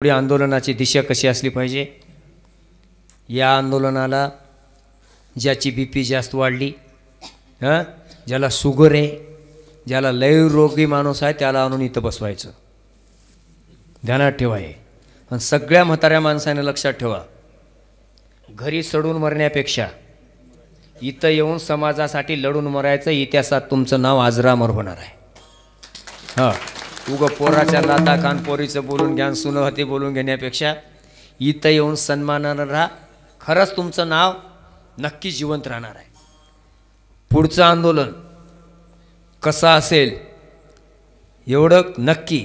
पुढे आंदोलनाची दिशा कशी असली पाहिजे। या आंदोलनाला ज्याची बीपी जास्त वाढली, ज्याला शुगर आहे, ज्याला लय रोगी माणूस आहे, त्याला आणून इथं बसवायचं, ध्यानात ठेवा हे। आणि सगळ्या म्हाताऱ्या माणसाने लक्षात ठेवा, घरी सडून मरण्यापेक्षा इथं येऊन समाजासाठी लढून मरायचं। इतिहासात तुमचं नाव आजरामर होणार आहे। हां, उग पोराच्या लाता कान पोरीचं बोलून घ्या, सुनं होते बोलून घेण्यापेक्षा इथं येऊन सन्मानानं राहा, खरंच तुमचं नाव नक्की जिवंत राहणार आहे। पुढचं आंदोलन कसं असेल एवढं नक्की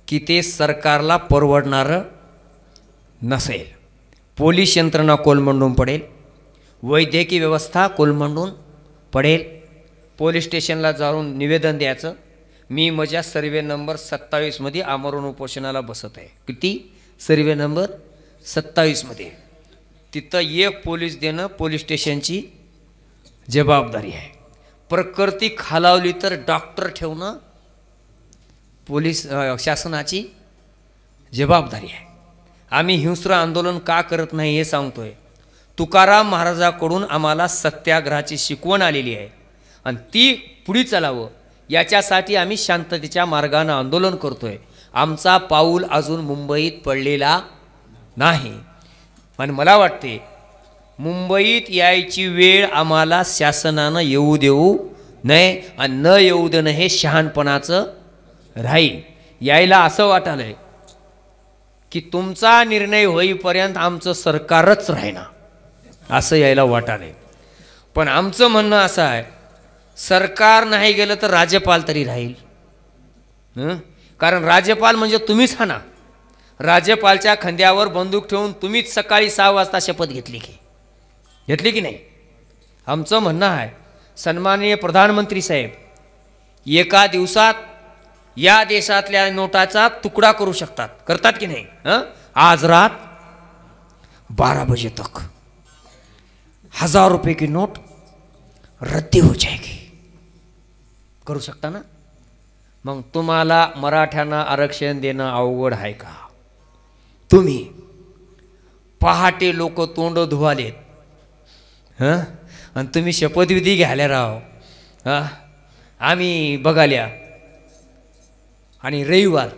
की ते सरकारला परवडणारं नसेल। पोलीस यंत्रणा कोलमंडून पडेल, वैद्यकीय व्यवस्था कोलमंडून पडेल। पोलीस स्टेशनला जाऊन निवेदन द्यायचं, मी माझ्या सर्वे नंबर 27 मध्ये आमरण उपोषणाला बसत आहे। किती? सर्वे नंबर 27 मध्ये। तिथं एक पोलीस देणं पोलीस स्टेशनची जबाबदारी आहे। प्रकृती खालावली तर डॉक्टर ठेवणं पोलीस शासनाची जबाबदारी आहे। आम्ही हिंस्र आंदोलन का करत नाही हे सांगतोय। तुकाराम महाराजांकडून आम्हाला सत्याग्रहाची शिकवण आलेली आहे आणि ती पुढे चालावं याच्यासाठी आम्ही शांततेच्या मार्गाने आंदोलन करतोय। आमचा पाऊल अजून मुंबईत पडलेला नाही। पण मला वाटते मुंबईत यायची वेळ आम्हाला शासनानं येऊ देऊ नये आणि न येऊ देणं हे शहाणपणाचं राहील। यायला असं वाटालंय की तुमचा निर्णय होईपर्यंत आमचं सरकारच राहीना असं यायला वाटालंय। पण आमचं म्हणणं असं आहे, सरकार नाही गेलं तर राज्यपाल तरी राहील। कारण राज्यपाल म्हणजे तुम्हीच हा ना। राज्यपालच्या खांद्यावर बंदूक ठेवून तुम्हीच सकाळी 6 वाजता शपथ घेतली की नाही। आमचं म्हणणं आहे, सन्माननीय प्रधानमंत्री साहेब एका दिवसात या देशातल्या नोटाचा तुकडा करू शकतात, करतात की नाही। आज रात 12 बजे तक 1000 रुपये की नोट रद्दी हो जाएगी, करू शकता ना। मग तुम्हाला मराठ्यांना आरक्षण देणं अवघड आहे का? तुम्ही पहाटे लोक तोंड धुवालेत, आणि तुम्ही शपथविधी घ्यायला राव। आम्ही बघाल्या आणि रविवार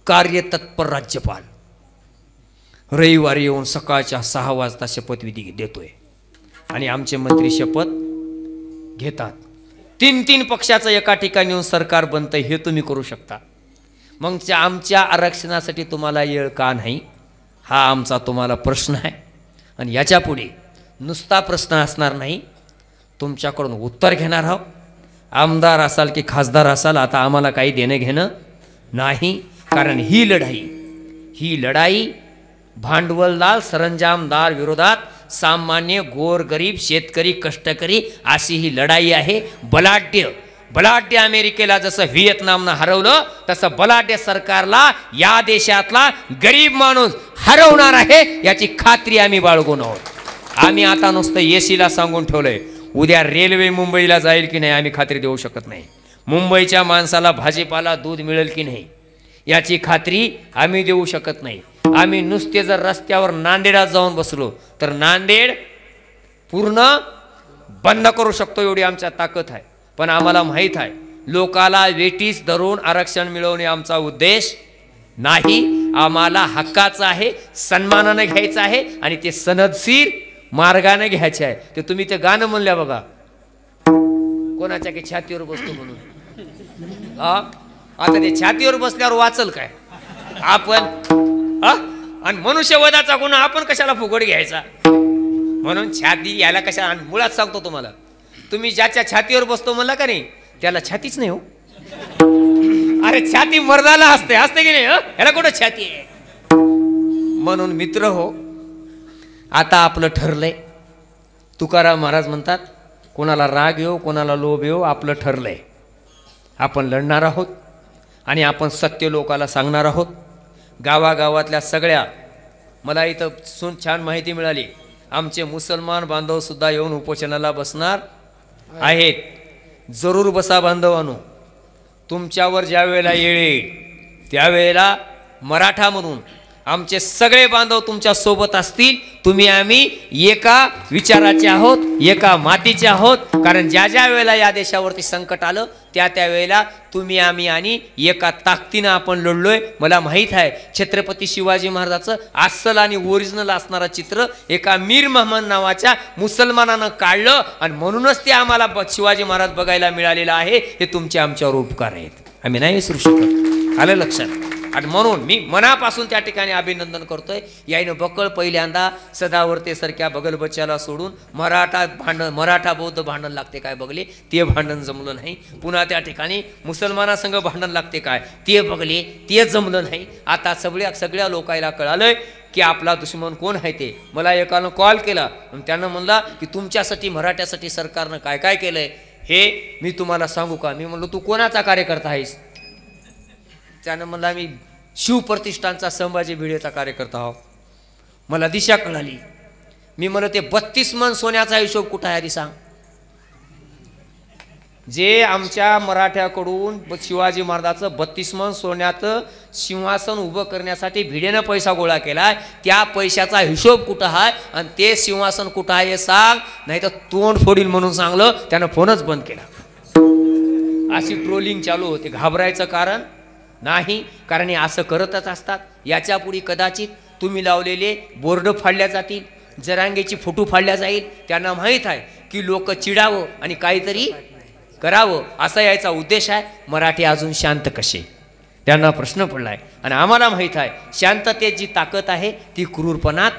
कार्यतत्पर राज्यपाल रविवारी येऊन सकाळच्या 6 वाजता शपथविधी देतोय आणि आमचे मंत्री शपथ घेतात। 3 पक्षाचं एका ठिकाणी येऊन सरकार बनतं, हे तुम्ही करू शकता। मग आमच्या आरक्षणासाठी तुम्हाला येळ का नाही, हा आमचा तुम्हाला प्रश्न आहे। आणि याच्या पुढे नुसता प्रश्न असणार नाही, तुमच्याकडून उत्तर घेणार आहोत। आमदार असाल की खासदार असाल, आता आम्हाला काही देणं घेणं नाही। कारण ही लढाई भांडवलदार सरंजामदार विरोधात सामान्य गोरगरीब शेतकरी कष्टकरी अशी ही लढाई आहे। बलाढ्य अमेरिकेला जसं व्हिएतनामनं हरवलं तसं बलाढ्य सरकारला या देशातला गरीब माणूस हरवणार आहे याची खात्री आम्ही बाळगून आहोत। आम्ही आता नुसतं एसीला सांगून ठेवलंय, उद्या रेल्वे मुंबईला जाईल की नाही आम्ही खात्री देऊ शकत नाही। मुंबईच्या माणसाला भाजीपाला दूध मिळेल की नाही याची खात्री आम्ही देऊ शकत नाही। आम्ही नुसते जर रस्त्यावर नांदेडात जाऊन बसलो तर नांदेड पूर्ण बंद करू शकतो, एवढी आमच्या ताकद आहे। पण आम्हाला माहीत आहे, लोकाला वेटीस धरून आरक्षण मिळवणे आमचा उद्देश नाही। आम्हाला हक्काचं आहे, सन्मानाने घ्यायचं आहे आणि ते सनदशीर मार्गाने घ्यायचे आहे। ते तुम्ही ते गाणं म्हणल्या बघा, कोणाच्या की छातीवर बसतो म्हणून। आता ते छातीवर बसल्यावर वाचल काय आपण? आणि मनुष्यवधाचा गुन्हा आपण कशाला फुकट घ्यायचा? म्हणून छाती याला कशा, आणि मुळात सांगतो तुम्हाला, तुम्ही ज्याच्या छातीवर बसतो म्हणला का नाही, त्याला छातीच नाही हो। अरे छाती मर्दाला असते की नाही, ह्याला कुठं छाती आहे? म्हणून मित्र हो, आता आपलं ठरलंय। तुकाराम महाराज म्हणतात, कोणाला राग येऊ कोणाला लोभ येऊ, आपलं ठरलंय। आपण लढणार आहोत आणि आपण सत्य लोकाला सांगणार आहोत। गावागावातल्या सगळ्या, मला इथं छान माहिती मिळाली, आमचे मुसलमान बांधव सुद्धा येऊन उपोषणाला बसणार आहेत। जरूर बसा बांधवांनो, तुमच्यावर ज्या वेळेला येईल त्यावेळेला मराठा म्हणून आमचे सगळे बांधव तुमच्या सोबत असतील. तुम्ही आम्ही एका विचाराचे आहोत, एका मातीचे आहोत. कारण ज्या ज्या वेळेला या देशावरती संकट आलं त्या वेळेला तुम्ही आम्ही आणि एका ताकदीनं आपण लढलोय. मला माहीत आहे छत्रपती शिवाजी महाराजाचं अस्सल आणि ओरिजिनल असणारं चित्र एका मीर महमद नावाच्या मुसलमानानं काढलं आणि म्हणूनच ते आम्हाला शिवाजी महाराज बघायला मिळालेलं आहे. हे तुमचे आमच्यावर उपकार आहेत, आम्ही नाही विसरू शकत. आलं लक्षात. आणि म्हणून मी मनापासून त्या ठिकाणी अभिनंदन करतोय. याईनं बकळ पहिल्यांदा सदावर्तेसारख्या बगलबच्च्याला सोडून मराठा बौद्ध भांडण लागते काय बघले, ते भांडण जमलं नाही. पुन्हा त्या ठिकाणी मुसलमानासंग भांडण लागते काय ते बघले, ते जमलं नाही. आता सगळ्या लोकायला कळालंय की आपला दुश्मन कोण आहे ते. मला एकानं कॉल केला आणि त्यानं म्हणला की तुमच्यासाठी मराठ्यासाठी सरकारनं काय काय केलंय हे मी तुम्हाला सांगू का. मी म्हणलो तू कोणाचा कार्यकर्ता आहेस. त्यानं म्हणला मी शिवप्रतिष्ठानचा संभाजी भिडेचा कार्यकर्ता आहो. मला दिशा कळाली. मी म्हणलं ते 32 मन सोन्याचा हिशोब कुठं आहे आधी सांग. जे आमच्या मराठ्याकडून शिवाजी महाराजाचं 32 मन सोन्याचं सिंहासन उभं करण्यासाठी भिडेनं पैसा गोळा केलाय, त्या पैशाचा हिशोब कुठं आहे आणि ते सिंहासन कुठं आहे हे सांग, नाही तर तोंड फोडील म्हणून सांगलं. त्यानं फोनच बंद केला. अशी ट्रोलिंग चालू होते. घाबरायचं कारण नाही, कारण हे असं करतच असतात. याच्या पुढे कदाचित तुम्ही लावलेले बोर्ड फाडल्या जातील, जरांगेची फोटो फाडल्या जाईल. त्यांना माहीत आहे की लोक चिडावं आणि काहीतरी करावं असा यायचा उद्देश आहे. मराठी अजून शांत कसे, त्यांना प्रश्न पडलाय. आणि आम्हाला माहीत आहे शांततेत जी ताकद आहे ती क्रूरपणात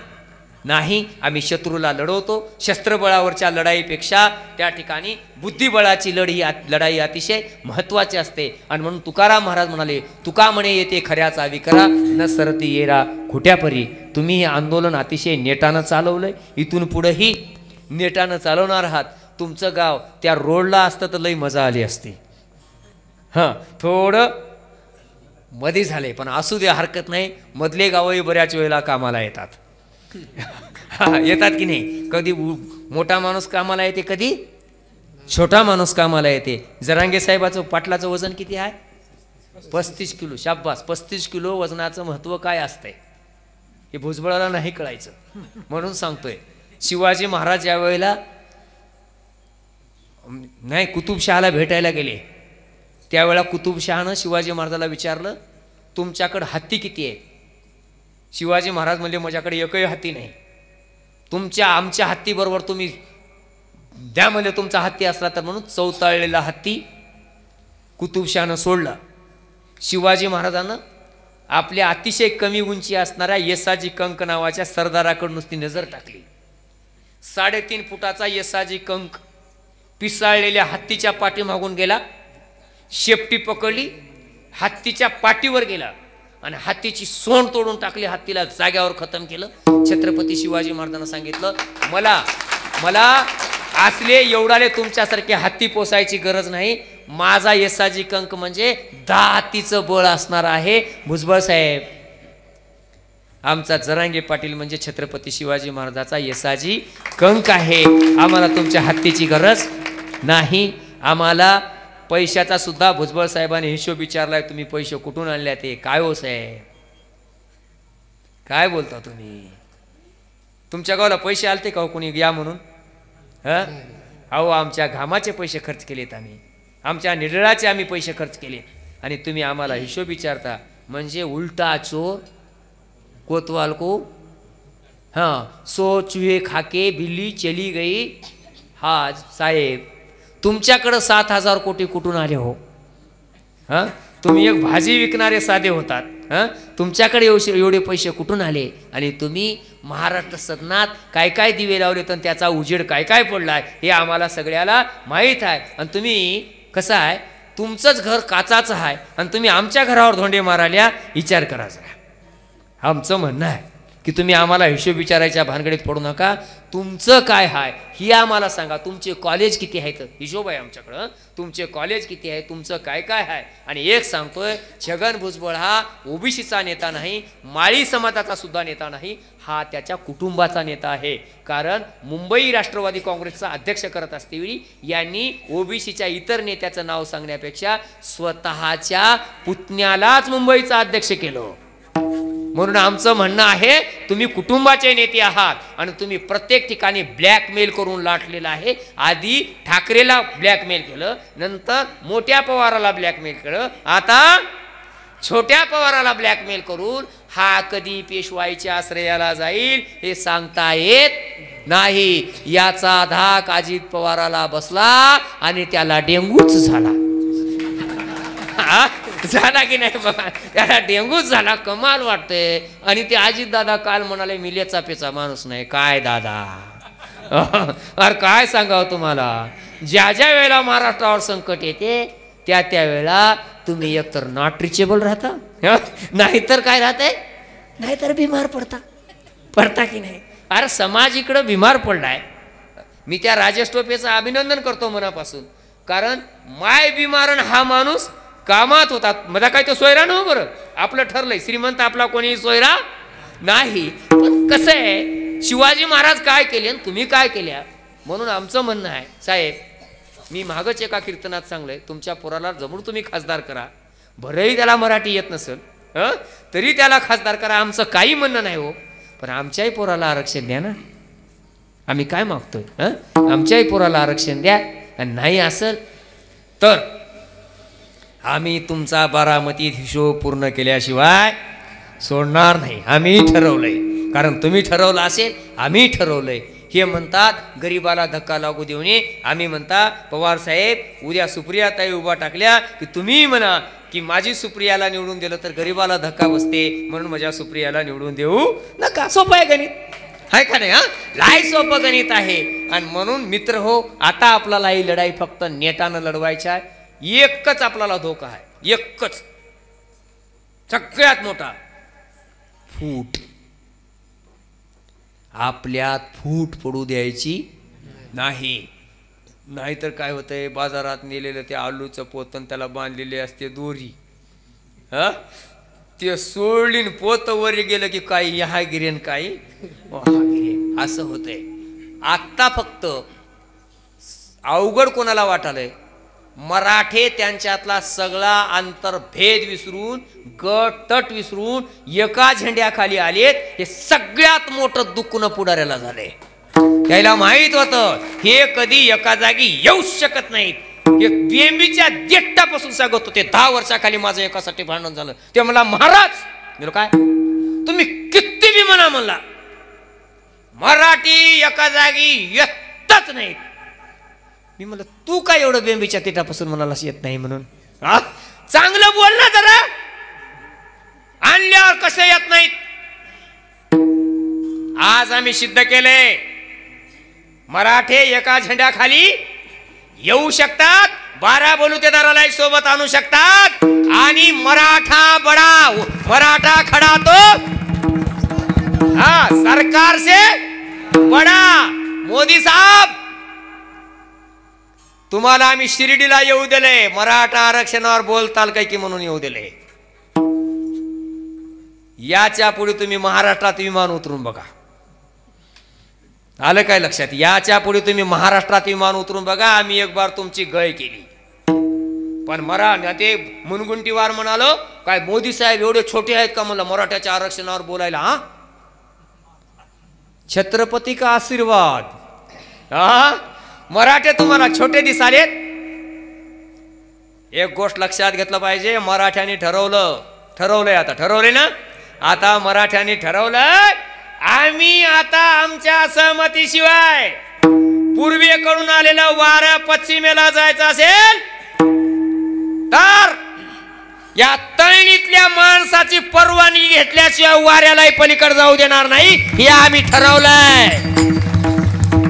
नाही. आम्ही शत्रूला लढवतो. शस्त्रबळावरच्या लढाईपेक्षा त्या ठिकाणी बुद्धिबळाची लढाई अतिशय महत्त्वाची असते. आणि म्हणून तुकाराम महाराज म्हणाले, तुका म्हणे येते खऱ्याचा विकरा न सरती येरा खोट्यापरी. तुम्ही हे आंदोलन अतिशय नेटानं चालवलंय, इथून पुढेही नेटानं चालवणार आहात. तुमचं गाव त्या रोडला असतं तर लई मजा आली असती. हां, थोडं मध्ये झाले पण असू दे, हरकत नाही. मधले गावही बऱ्याच वेळेला कामाला येतात. येतात की नाही. कधी मोठा माणूस कामाला येते, कधी छोटा माणूस कामाला येते. जरांगे साहेबाचं पाटलाचं वजन किती आहे? 35 किलो. शाब्बास, 35 किलो वजनाचं महत्त्व काय असतंय हे भुजबळाला नाही कळायचं. म्हणून सांगतोय शिवाजी महाराज ज्या वेळेला नाही कुतुबशहाला भेटायला गेले त्यावेळेला कुतुबशहानं शिवाजी महाराजाला विचारलं तुमच्याकडे हत्ती किती आहे. शिवाजी महाराज म्हणले माझ्याकडे एकही हत्ती नाही. आमच्या हत्तीबरोबर तुम्ही द्या म्हणले तुमचा हत्ती असला तर. म्हणून चौताळलेला हत्ती कुतुबशहानं सोडला. शिवाजी महाराजानं आपल्या अतिशय कमी उंची असणाऱ्या येसाजी कंक नावाच्या सरदाराकडे नुसती नजर टाकली. 3.5 फुटाचा येसाजी कंक पिसाळलेल्या हत्तीच्या पाठीमागून गेला, शेपटी पकडली, हत्तीच्या पाठीवर गेला आणि हत्तीची सोंड तोडून टाकली, हत्तीला जाग्यावर खतम केलं. छत्रपती शिवाजी महाराजांना सांगितलं मला असले एवढाले तुमच्यासारखे हत्ती पोसायची गरज नाही. माझा येसाजी कंक म्हणजे 10 हत्तीचं बळ असणार आहे. भुजबळ साहेब, आमचा जरांगे पाटील म्हणजे छत्रपती शिवाजी महाराजाचा येसाजी कंक आहे. आम्हाला तुमच्या हत्तीची गरज नाही. आम्हाला पैशाचा सुद्धा भुजबळ साहेबांनी हिशोब विचारलाय. तुम्ही पैसे कुठून आणले ते काय हो साहेब, काय बोलता तुम्ही. तुमच्या गावाला पैसे आलते का कोणी या म्हणून? अहो आमच्या घामाचे पैसे खर्च केलेत आम्ही, आमच्या निडळाचे आम्ही पैसे खर्च केलेत आणि तुम्ही आम्हाला हिशोब विचारता. म्हणजे उलटा चोर कोतवाल को सो चूहे खाके बिल्ली चली गई. हा साहेब तुमच्याकडे 7,000 कोटी कुठून आले हो? तुम्ही एक भाजी विकणारे साधे होतात. तुमच्याकडे एवढे पैसे कुठून आले? आणि तुम्ही महाराष्ट्र सदनात काय काय दिवे लावले तर त्याचा उजेड काय काय पडलाय हे आम्हाला सगळ्याला माहीत आहे. आणि तुम्ही कसं आहे, तुमचंच घर काचाचं आहे आणि तुम्ही आमच्या घरावर धोंडे मारायला विचार करायचा. आमचं म्हणणं आहे की तुम्ही आम्हाला हिशोब विचारायच्या भानगडीत पडू नका. तुमचं काय आहे ही आम्हाला सांगा. तुमचे कॉलेज किती आहेत? हिशोब आहे आमच्याकडं. तुमचे कॉलेज किती आहे, तुमचं काय काय आहे. आणि एक सांगतोय, छगन भुजबळ हा ओबीसीचा नेता नाही, माळी समाजाचा सुद्धा नेता नाही, हा त्याच्या कुटुंबाचा नेता आहे. कारण मुंबई राष्ट्रवादी काँग्रेसचा अध्यक्ष करत असतेवेळी यांनी ओबीसीच्या इतर नेत्याचं नाव सांगण्यापेक्षा स्वतःच्या पुतण्यालाच मुंबईचा अध्यक्ष केलं. म्हणून आमचं म्हणणं आहे, तुम्ही कुटुंबाचे नेते आहात आणि तुम्ही प्रत्येक ठिकाणी ब्लॅकमेल करून लाटलेलं आहे. आधी ठाकरेला ब्लॅकमेल केलं, नंतर मोठ्या पवाराला ब्लॅकमेल केलं, आता छोट्या पवाराला ब्लॅकमेल करून हा कधी पेशवाईच्या आश्रयाला जाईल हे सांगता येत नाही. याचा धाक अजित पवाराला बसला आणि त्याला डेंगूच झाला. झाला की नाही बघा, त्याला डेंगूच झाला. कमाल वाटते. आणि ते अजित दादा काल म्हणाले, मिलेचा पेचा माणूस नाही. काय दादा, अरे काय सांगावं तुम्हाला, ज्या ज्या वेळेला महाराष्ट्रावर संकट येते त्या त्यावेळेला तुम्ही एकतर नॉट रिचेबल राहता, नाहीतर काय राहते, नाहीतर बिमार पडता की नाही. अरे समाज इकडं बिमार पडलाय. मी त्या राजेश टोपेचं अभिनंदन करतो मनापासून, कारण माय बिमारण हा माणूस कामात होता. मला काय तो सोयरा नव्ह, बरं आपलं ठरलंय, श्रीमंत आपला कोणी सोयरा नाही. पण कसं आहे, शिवाजी महाराज काय केले आणि तुम्ही काय केल्या. म्हणून आमचं म्हणणं आहे साहेब, मी मागच एका कीर्तनात सांगलंय, तुमच्या पोराला जमून तुम्ही खासदार करा. भरही त्याला मराठी येत नसेल तरी त्याला खासदार करा, आमचं काही म्हणणं नाही हो. पण आमच्याही पोराला आरक्षण द्या ना. आम्ही काय मागतोय, आमच्याही पोराला आरक्षण द्या. आणि नाही असेल तर आम्ही तुमचा बारामतीत हिशोब पूर्ण केल्याशिवाय सोडणार नाही. आम्ही ठरवलंय, कारण तुम्ही ठरवलं असेल, आम्ही ठरवलंय. हे म्हणतात गरीबाला धक्का लागू देऊ नये. आम्ही म्हणता पवार साहेब, उद्या सुप्रियाताई उभा टाकल्या की तुम्ही म्हणा की माझी सुप्रियाला निवडून दिलं तर गरीबाला धक्का बसते, म्हणून माझ्या सुप्रियाला निवडून देऊ नका. सोपं आहे गणित, आहे का नाही. लय सोपं गणित आहे. आणि म्हणून मित्र हो, आता आपल्याला ही लढाई फक्त नेटानं लढवायची आहे. एकच आपल्याला धोका आहे, एकच सगळ्यात मोठा, फूट. आपल्यात फूट पडू द्यायची नाही. नाहीतर काय होतंय, बाजारात नेलेलं ते आलूचं पोतन त्याला बांधलेले असते दोरी, ते सोडलीन पोत वर गेलं की काही हा गिरेन काही गिरेन, असं होतंय. आत्ता फक्त अवघड कोणाला वाटालंय, मराठे त्यांच्यातला सगळा अंतर्भेद विसरून, गट तट विसरून एका झेंड्याखाली आलेत. हे सगळ्यात मोठं दुखणं पुढाऱ्याला झालंय. त्याला माहित होतं हे कधी एका जागी येऊ शकत नाहीत. एक बेंबीच्या देठापासून सांगत होते, 10 वर्षाखाली माझं एकासाठी भांडण झालं. ते मला महाराज काय तुम्ही किती बी म्हणला, मराठी एका जागी येतच नाहीत. मी म्हणलं तू काय एवढं बेंबीच्या देठापासून म्हणाला येत नाही म्हणून, चांगलं बोल ना जरा, आणल्यावर कसं येत नाहीत. आज आम्ही सिद्ध केले, मराठे एका झेंड्याखाली येऊ शकतात, 12 बलुतेदाराला सोबत आणू शकतात. आणि मराठा बडा, मराठा खडा तो सरकार से बडा. मोदी साहेब, तुम्हाला आम्ही शिर्डीला येऊ दिले, मराठा आरक्षणावर बोलताल काय की म्हणून येऊ दिले. याच्या पुढे तुम्ही महाराष्ट्रात विमान उतरून बघा. आलं काय लक्षात? याच्या पुढे तुम्ही महाराष्ट्रात विमान उतरून बघा. आम्ही एक बार तुमची गय केली, पण ते मुनगुंटीवार म्हणालो काय मोदी साहेब एवढे छोटे आहेत का म्हणलं मराठ्याच्या आरक्षणावर बोलायला. छत्रपती का आशीर्वाद. मराठे तुम्हाला छोटे दिसालेत. एक गोष्ट लक्षात घेतलं पाहिजे, मराठ्यांनी ठरवलंय, आता ठरवलंय ना, आता मराठ्यांनी ठरवलंय आम्ही आता आमच्या सहमतीशिवाय पूर्वेकडून आलेलं वारं पश्चिमेला जायचं असेल तर या तळणीतल्या माणसाची परवानगी घेतल्याशिवाय वाऱ्यालाही पलीकडे जाऊ देणार नाही, हे आम्ही ठरवलंय.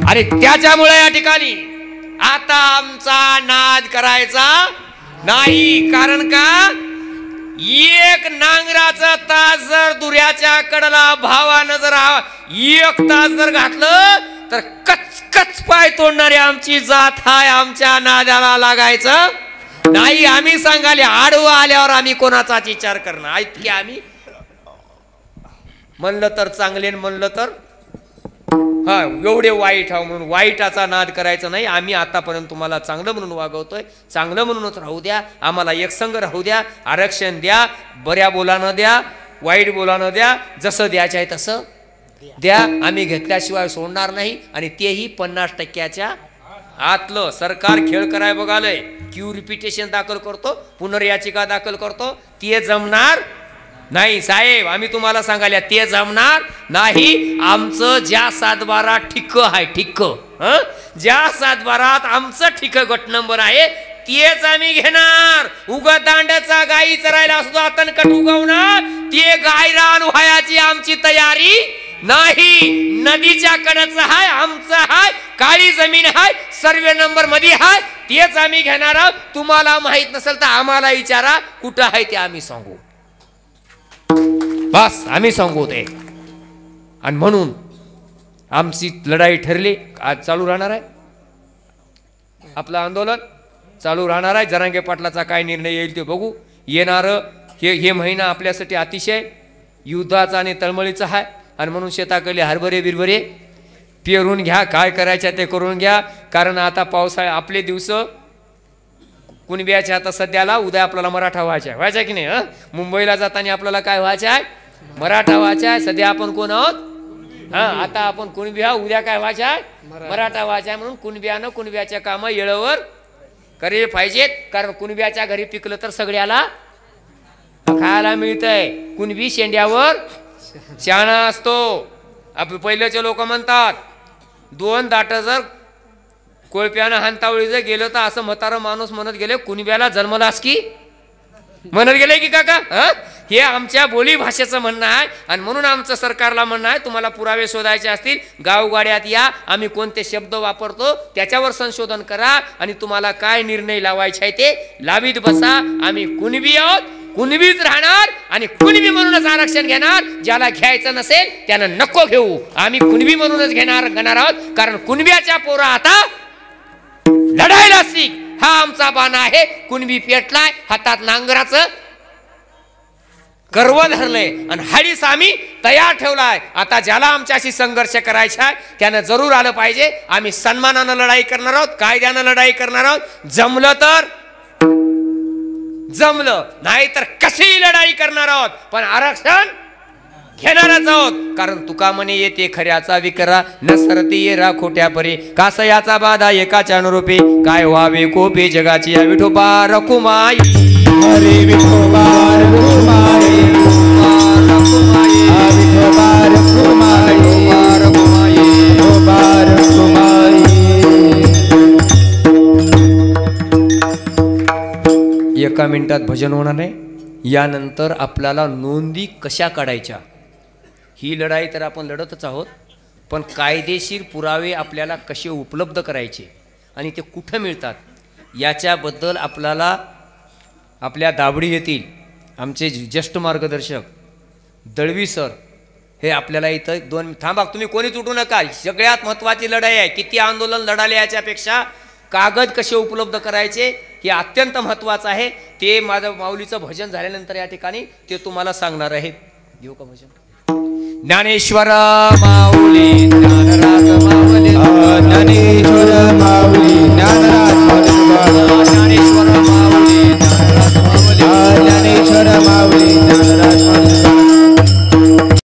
आणि त्याच्यामुळे या ठिकाणी आता आमचा नाद करायचा नाही. कारण का, एक नांगराचा तास जर दुऱ्याच्या कडला भावानं जर 1 तास जर घातलं तर कचकच पाय तोडणारी आमची जात हाय, आमच्या नादाला लागायचं नाही. आम्ही सांगाले आडवं आल्यावर आम्ही कोणाचाच विचार करणार. इतके आम्ही म्हणलं तर चांगले, म्हणलं तर एवढे वाईट हा म्हणून वाईटाचा नाद करायचा नाही. आम्ही आतापर्यंत तुम्हाला चांगलं म्हणून वागवतोय, चांगलं म्हणूनच राहू द्या, आम्हाला एकसंग राहू द्या, आरक्षण द्या, बऱ्या बोलानं द्या, वाईट बोलानं द्या, जसं द्यायचं आहे तसं द्या, आम्ही घेतल्याशिवाय सोडणार नाही. आणि तेही 50% आतलं. सरकार खेळ कराय बघालय, क्यू रिपिटेशन दाखल करतो, पुनर्याचिका दाखल करतो, ते जमणार नाही साहेब. आम्ही तुम्हाला सांगायला ते जमणार नाही. आमचं ज्या 7-12 ठिक्क आहे, ठिक्क ज्या 7-12 आमचं ठिक्क गट नंबर आहे तेच आम्ही घेणार. उगा दांड्याचा गाई चरायला सुद्धा तणकट उगवणार, ते गाय रान व्हायची आमची तयारी नाही. नदीच्या कडेच हाय, आमचं हाय, काळी जमीन हाय, सर्वे नंबर मध्ये हाय, तेच आम्ही घेणार आहोत. तुम्हाला माहित नसेल तर आम्हाला विचारा, कुठं आहे ते आम्ही सांगू. बस आम्ही सांगू ते. आणि म्हणून आमची लढाई ठरली. आज चालू राहणार आहे आपलं आंदोलन, चालू राहणार आहे. जरांगे पाटलाचा काय निर्णय येईल ते बघू. येणारं हे महिना आपल्यासाठी अतिशय युद्धाचा आणि तळमळीचा आहे. आणि म्हणून शेताकडले हरभरे बिरभरे पेरून घ्या, काय करायचं ते करून घ्या. कारण आता पावसाळा आपले दिवस कुणब्याच्या आता सध्याला, उद्या आपल्याला मराठा व्हायचा व्हायचा की नाही. मुंबईला जाताना आपल्याला काय व्हायचं आहे, मराठा व्हायचा आहे. सध्या आपण कोण आहोत, आता आपण कुणबी आहोत, उद्या काय व्हायचं आहे, मराठा व्हायचा आहे. म्हणून कुणब्यानं कुणब्याच्या कामं येळेवर करे पाहिजेत. कारण कुणब्याच्या घरी पिकलं तर सगळ्याला खायला मिळतंय. कुणबी शेंड्यावर शाणा असतो. पहिल्याचे लोक म्हणतात 2 दाट जर कोळप्यानं हांतावळी जर गेलं तर असं म्हातारा माणूस म्हणत गेले, कुणब्याला जन्मलास की म्हणत गेले की काका. हे आमच्या बोली भाषेचं म्हणणं आहे. आणि म्हणून आमचं सरकारला म्हणणं आहे, तुम्हाला पुरावे शोधायचे असतील गावगाड्यात या, आम्ही कोणते शब्द वापरतो त्याच्यावर संशोधन करा आणि तुम्हाला काय निर्णय लावायचे आहे ते लावीत बसा. आम्ही कुणबी आहोत, कुणबीच राहणार आणि कुणबी म्हणूनच आरक्षण घेणार. ज्याला घ्यायचं नसेल त्यानं नको घेऊ, आम्ही कुणबी म्हणूनच घेणार आहोत. कारण कुणब्याच्या पोरा आता लढायला शिक, हा आमचा बाण आहे. कुणबी पेटलाय, हातात नांगराचं गर्व धरलंय आणि हाडीस आम्ही तयार ठेवलाय. आता ज्याला आमच्याशी संघर्ष करायचा आहे त्यानं जरूर आलं पाहिजे. आम्ही सन्मानानं लढाई करणार आहोत, कायद्यानं लढाई करणार आहोत. जमलं तर जमलं, नाही तर कशीही लढाई करणार आहोत, पण आरक्षण घेणारच आहोत. कारण तुका म्हणे येते खऱ्याचा विकरा, न सरती ये रा खोट्या परी, कासयाचा बाधा एकाच्या अनुरूपी, काय व्हावे कोपे जगाची या विठोबा रखुमाई. हरे विठोबा रखुमाई, विठोबा रखुमाई, विठोबा रखुमाई. एका मिनिटात भजन होणार आहे. यानंतर आपल्याला नोंदी कशा काढायच्या, ही लढाई तर आपण लढतच आहोत, पण कायदेशीर पुरावे आपल्याला कसे उपलब्ध करायचे आणि ते कुठं मिळतात याच्याबद्दल आपल्याला आपल्या दाबडी येथील आमचे ज्येष्ठ मार्गदर्शक दळवी सर हे आपल्याला इथं 2 थांबा, तुम्ही कोणीच उठू नका. सगळ्यात महत्त्वाची लढाई आहे. किती आंदोलन लढाले याच्यापेक्षा कागद कसे उपलब्ध करायचे हे अत्यंत महत्त्वाचं आहे. ते माझं माऊलीचं भजन झाल्यानंतर या ठिकाणी ते तुम्हाला सांगणार आहेत. घेऊ का भजन? ज्ञानेश्वर माऊली ज्ञानराज